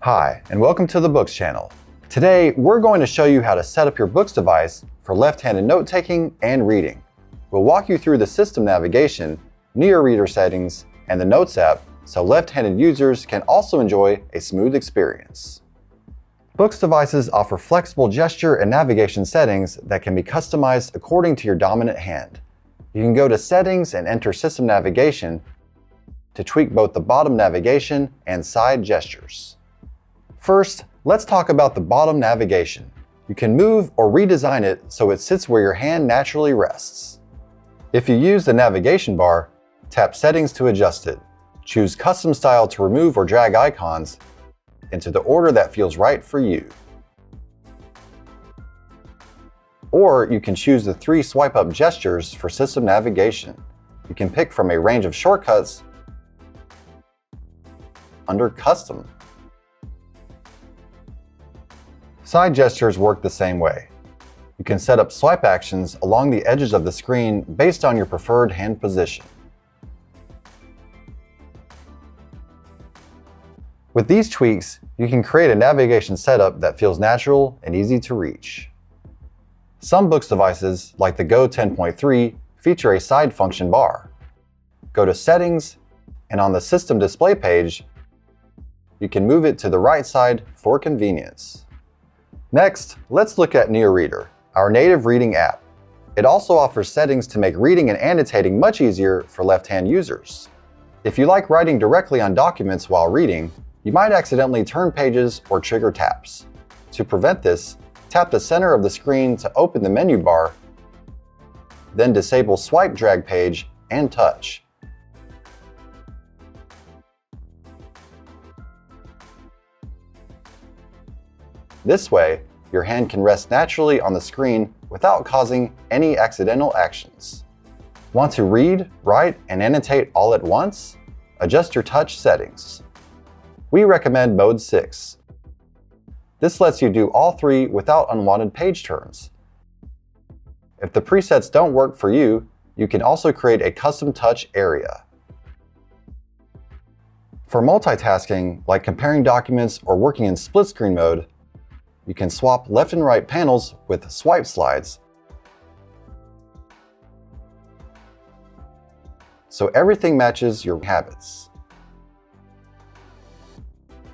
Hi, and welcome to the BOOX channel. Today, we're going to show you how to set up your BOOX device for left-handed note-taking and reading. We'll walk you through the system navigation, NeoReader Settings, and the Notes app so left-handed users can also enjoy a smooth experience. BOOX devices offer flexible gesture and navigation settings that can be customized according to your dominant hand. You can go to Settings and enter System Navigation to tweak both the bottom navigation and side gestures. First, let's talk about the bottom navigation. You can move or redesign it so it sits where your hand naturally rests. If you use the navigation bar, tap Settings to adjust it. Choose Custom Style to remove or drag icons into the order that feels right for you. Or you can choose the 3 swipe-up gestures for system navigation. You can pick from a range of shortcuts under Custom. Side gestures work the same way. You can set up swipe actions along the edges of the screen based on your preferred hand position. With these tweaks, you can create a navigation setup that feels natural and easy to reach. Some BOOX devices, like the Go 10.3, feature a side function bar. Go to Settings, and on the System Display page, you can move it to the right side for convenience. Next, let's look at NeoReader, our native reading app. It also offers settings to make reading and annotating much easier for left-hand users. If you like writing directly on documents while reading, you might accidentally turn pages or trigger taps. To prevent this, tap the center of the screen to open the menu bar, then disable Swipe Drag Page and Touch. This way, your hand can rest naturally on the screen without causing any accidental actions. Want to read, write, and annotate all at once? Adjust your touch settings. We recommend Mode 6. This lets you do all 3 without unwanted page turns. If the presets don't work for you, you can also create a custom touch area. For multitasking, like comparing documents or working in split screen mode, you can swap left and right panels with swipe slides, so everything matches your habits.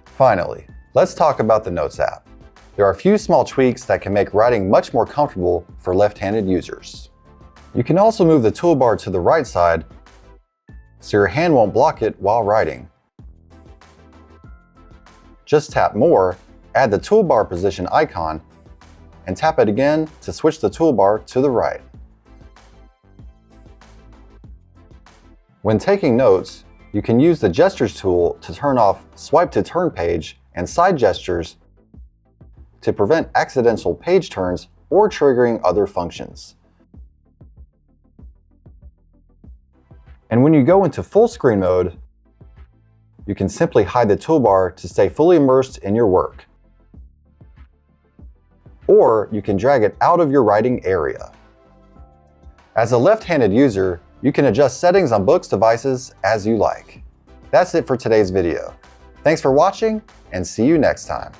Finally, let's talk about the Notes app. There are a few small tweaks that can make writing much more comfortable for left-handed users. You can also move the toolbar to the right side so your hand won't block it while writing. Just tap More, add the toolbar position icon, and tap it again to switch the toolbar to the right. When taking notes, you can use the Gestures tool to turn off Swipe to Turn Page and side gestures to prevent accidental page turns or triggering other functions. And when you go into full screen mode, you can simply hide the toolbar to stay fully immersed in your work. Or you can drag it out of your writing area. As a left-handed user, you can adjust settings on BOOX devices as you like. That's it for today's video. Thanks for watching, and see you next time.